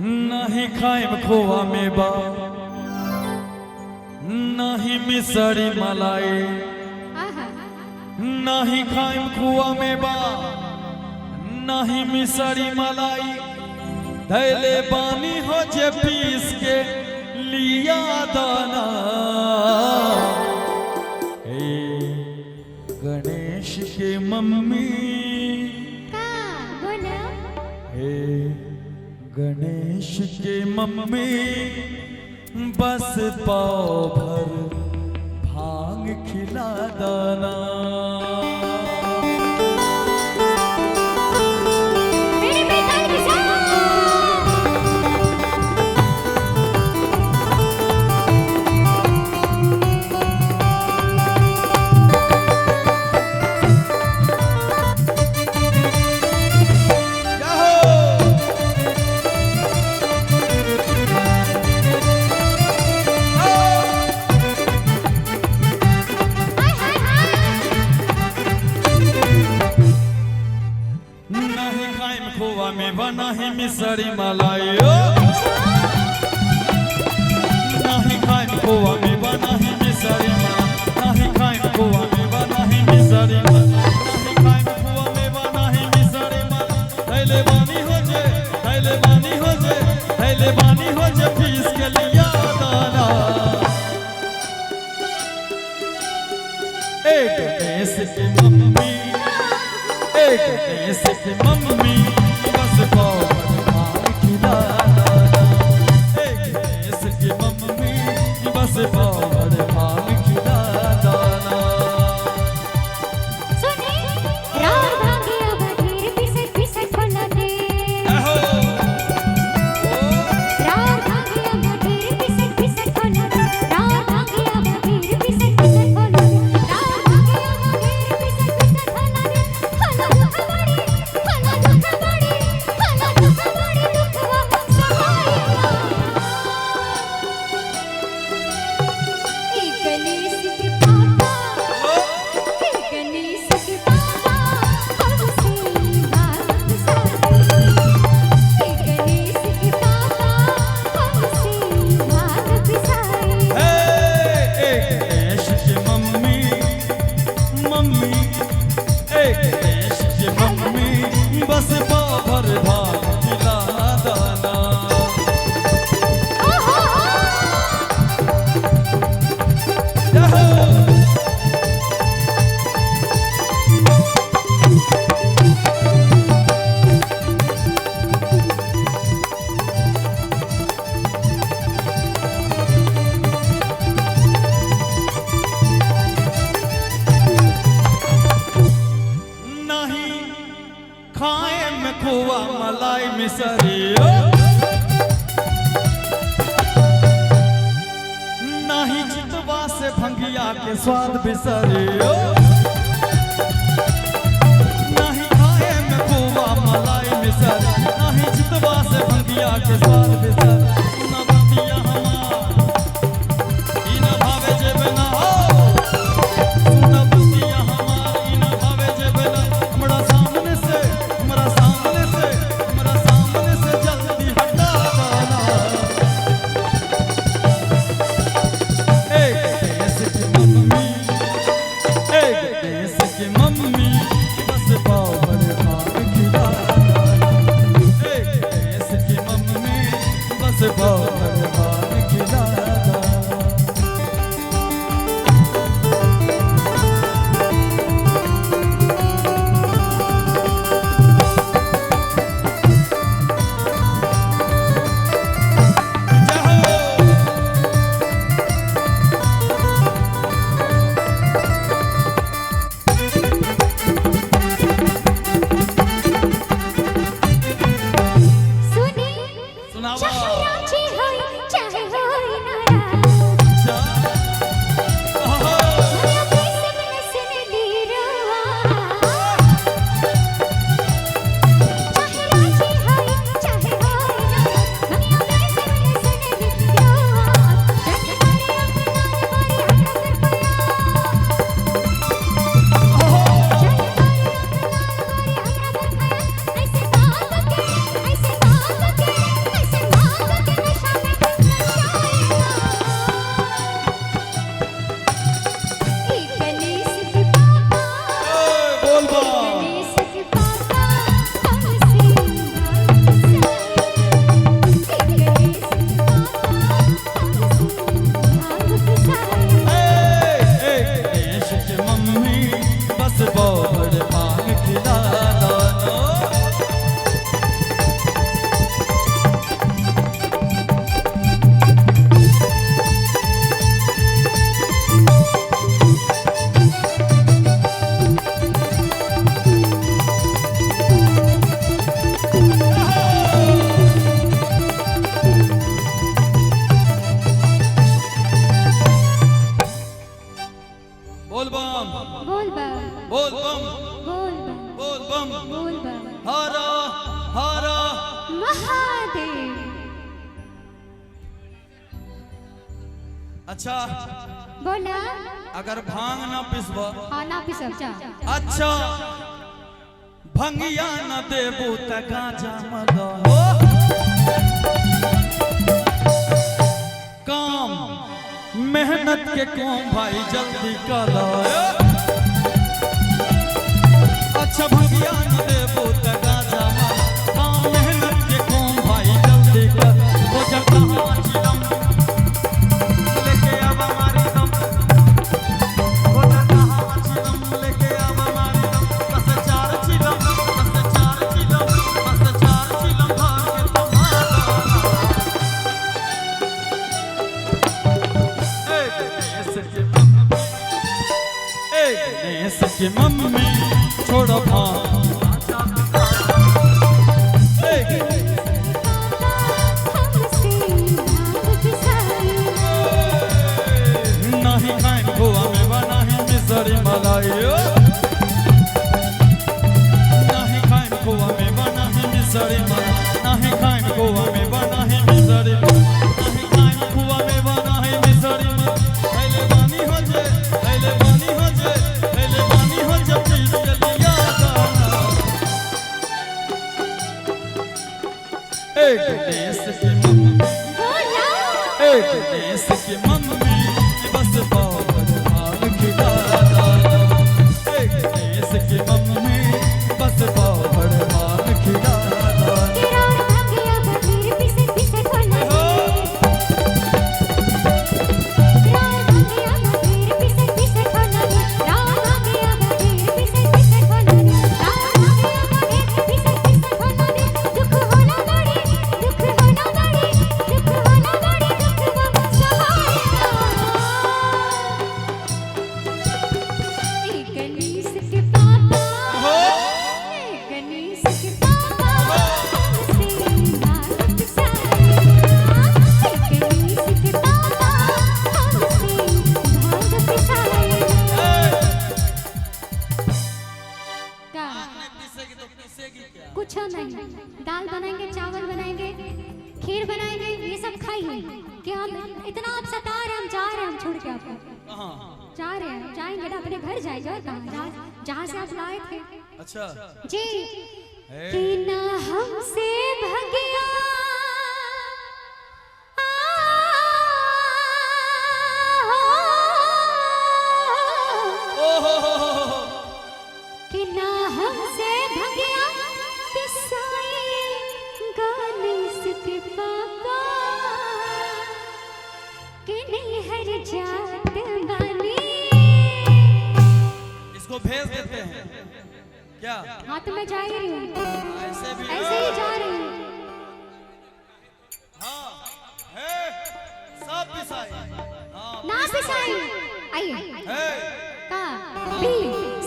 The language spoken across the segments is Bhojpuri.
नहीं खाइम खोवा में बा, नहीं मिसरी मलाई, नहीं खाइम खोवा में बा, नहीं मिसरी मलाई, धैले बानी हो जे पीस के लिया दाना। गणेश के मम्मी गणेश के मम्मी बस पाव भर भांग खिला दाना। खोवा में बना है मिसरी मलाई, नहीं खाए खोवा में बना है मिसरी मलाई, नहीं खाए खोवा में बना है मिसरी मलाई, नहीं खाए खोवा में बना है मिसरी मलाई। थैले बानी हो जे, थैले बानी हो जे, थैले बानी हो जे पीस के लिया दाना। एक देश की मम्मी, एक देश की मम्मी बस पाव भांग खिला दाना। एक देश की मम्मी बस पाव भांग खिला दाना। सुने रार भांगे अबधीर पिसट पिसट बना दे। रार भांगे अबधीर पिसट पिसट बना दे। रार भांगे अबधीर पिसट पिसट बना दे। रार भांगे अबधीर पिसट पिसट बना दे। हला दुख बड़ी, हला दुख बड़ी, हला दुख बड़ी दुखवा सहायता। एक गणेश के पापा, एक गणेश के पापा हमसे बात सारी। एक गणेश के पापा हमसे बात सारी। एक देश की मम्मी, मम्मी एक देश की मम्मी बस पाव भर भांग खिला दाना। नहीं खाए में खोवा मलाई मिसरी, नहीं चितवा से भंगिया के स्वाद बिसरी। नहीं खाए में खोवा मलाई मिसरी, नहीं चितवा से भंगिया के स्वाद बिसरी। न बतिया हमार ई न भावे जेबे ना हो, न बतिया हमार ई न भावे जेबे ना। हमरा सामने से, हमरा सामने से, हमरा सामने से जल्दी हटा दाना। एक देश की मम्मी, एक अच्छा बोला अगर भांग ना पिसब हाँ ना पिसब जा अच्छा भंगिया न देबू त गांजा मद हो काम मेहनत के काम भाई जल्दी कर अच्छा भंगिया न देबू त गांजा मद काम मेहनत के काम भाई जल्दी कर हो जब कहां चिलम लेके अब हमारी दम हो जब कहां चिलम लेके अब हमारी दम बस चार चिलम बस चार चिलम भाग तुम्हारा एक की मम्मी छोड़ो भांग नहीं खाइन खोआ में बना ही मिसरी मलाई नहीं खाइन खोआ में बना ही मिसरी मलाई नहीं खाइन खोआ में बना ही मिसरी नहीं खाइन खोआ में बना ही मिसरी पहले बानी हो जे पहले बानी हो जे पहले बानी हो जे पीस के दिया एक देश की मम्मी एक देश की मम्मी बस बहुत भाग खिलाता एक देश की मम्मी बस बहुत भाग खिलाता कुछ नहीं दाल बनाएंगे चावल बनाएंगे खीर बनाएंगे ये सब खाइए कि हम इतना आप सता रहे हम जा रहे हैं हम छोड़ के आपको जा रहे हैं जाएंगे ना अपने घर जाएंगे और कहाँ जहाँ से आप लाए थे अच्छा जी कि ना हमसे भगिया कि ना हमसे भगिया के पापा के नहीं हर जात वाली इसको भेज देते हैं क्या हाँ तो मैं जा ही रही हूँ ऐसे भी ऐसे ही जा रही हूँ हाँ है सब पिसाई हाँ ना पिसाई आइए है का बी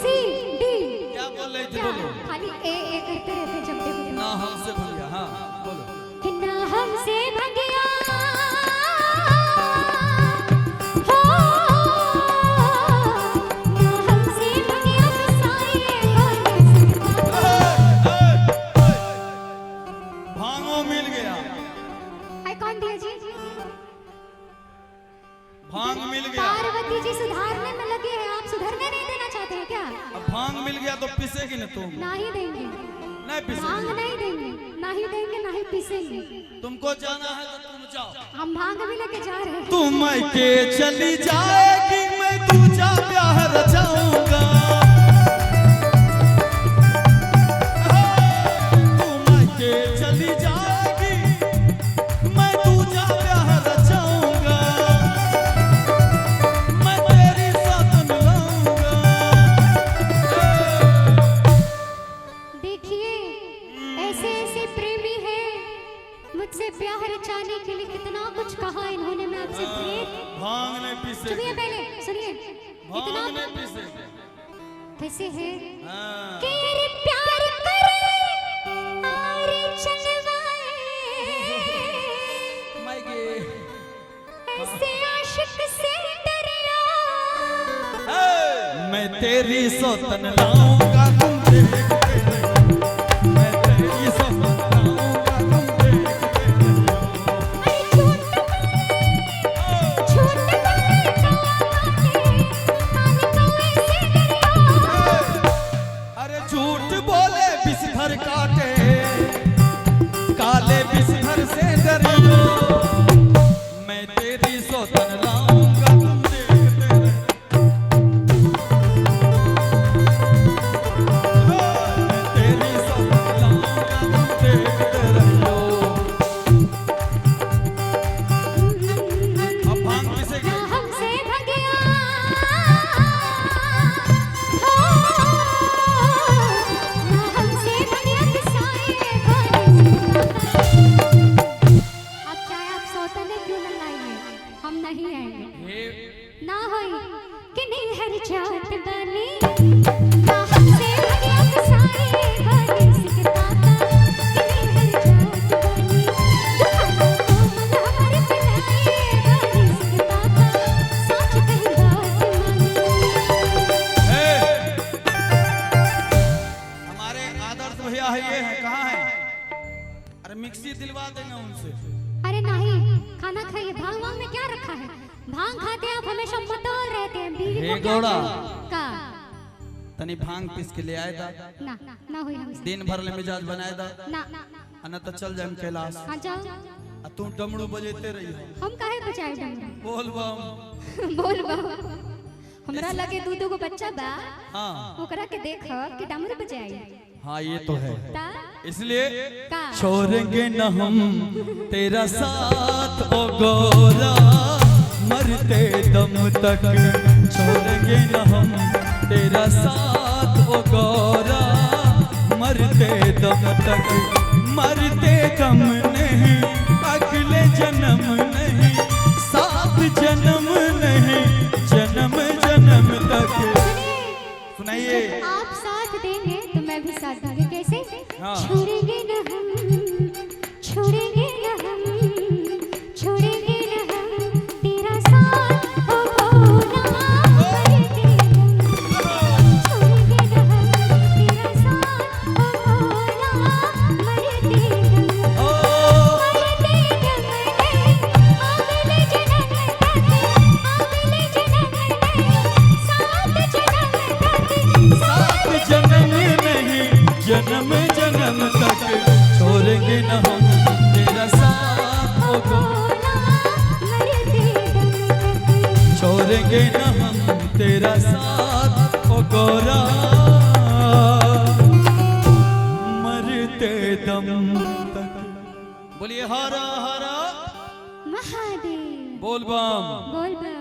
सी डी क्या बोल रही थी बोलो खाली ए करते रहते जब देखो ना हमसे भैया हाँ बोलो कि ना हमसे भगिया हो ना हमसे भगिया भांगो मिल गया आई कौन दिया जी भांग मिल गया पार्वती जी सुधारने में लगे हैं आप सुधरने नहीं देना चाहते हैं क्या अब भांग मिल गया तो पिसेगी ना तुम ना ही देंगे नहीं पिसेगी भांग नहीं देंगे ना ही देंगे ना ही पीसेंगे तुमको जाना है तो तुम जाओ हम भांग भी लेके जा रहे हैं तुम के चली जाएगी मैं तुझा प्यार रचाऊंगा तुम के चली जाएगी मैं तुझा प्यार रचाऊंगा मैं तेरी साथ मिलाऊंगा देखिए ऐसे ऐसे प्रेमी हैं मुझसे प्यार रचाने के लिए कितना कुछ कहा इन्होंने मैं आपसे भांग नहीं पीसे सुनिए पहले सुनिए इतना भांग नहीं पीसे कैसे है हाँ कि रे प्यार करे और चलवाए मैं गे ऐसे आशिक से डरिया मैं तेरी सौतन लाऊंगा तुम देखते रहो मैं तेरी सौतन लाऊंगा तुम देखते रहो अरे छोटा है? अरे मिक्सी दिलवा देंगे उनसे। अरे नहीं, खाना खाइए। भांग वांग में क्या रखा है? भांग खाते आप हमेशा मतौल रहते हैं। बीवी हे को क्या गौड़ा। चाहिए? का तनी भांग पीस के ले आए दा। ना ना हुई हमसे। दिन भर ले मिजाज बनाए दा। ना अना तो चल जाए कैलाश। हाँ जाओ। आ तू डमरू बजेते रही हो। हम काहे बचाए डमरू? बोल बम। बोल बा। हमरा लगे दू को बच्चा बा। हाँ ओकरा के देख कि डमरू बजाई। हाँ ये तो है, ता इसलिए का छोड़ेंगे न हम तेरा साथ ओ गोरा, मरते दम तक छोड़ेंगे न हम तेरा साथ ओ गोरा, मरते दम तक। मरते दम नहीं, अगले जन्म नहीं, सात जन्म नहीं, जन्म जन्म तक। सुनाइए। आप साथ देंगे तो मैं भी साथ दूंगी। कैसे? हाँ। छोड़ेंगे न हम, छोड़ेंगे न हम, छोड़ेंगे न हम तेरा साथ ओ गोरा, मरते दम। छोड़ेंगे न हम तेरा साथ ओ गोरा, मरते दम। ओ मरते दम नहीं, अगले जन्म तक, अगले जन्म नहीं, सात जन्म तक। सात जन्म नहीं, जन्म जन्म तक छोड़ेंगे न हम तेरा साथ ओ गोरा, छोड़ेंगे न हम तेरा साथ ओ गोरा, मरते दम तक। बोलिए हरा हरा महादेव। बोल बम। बोल बा।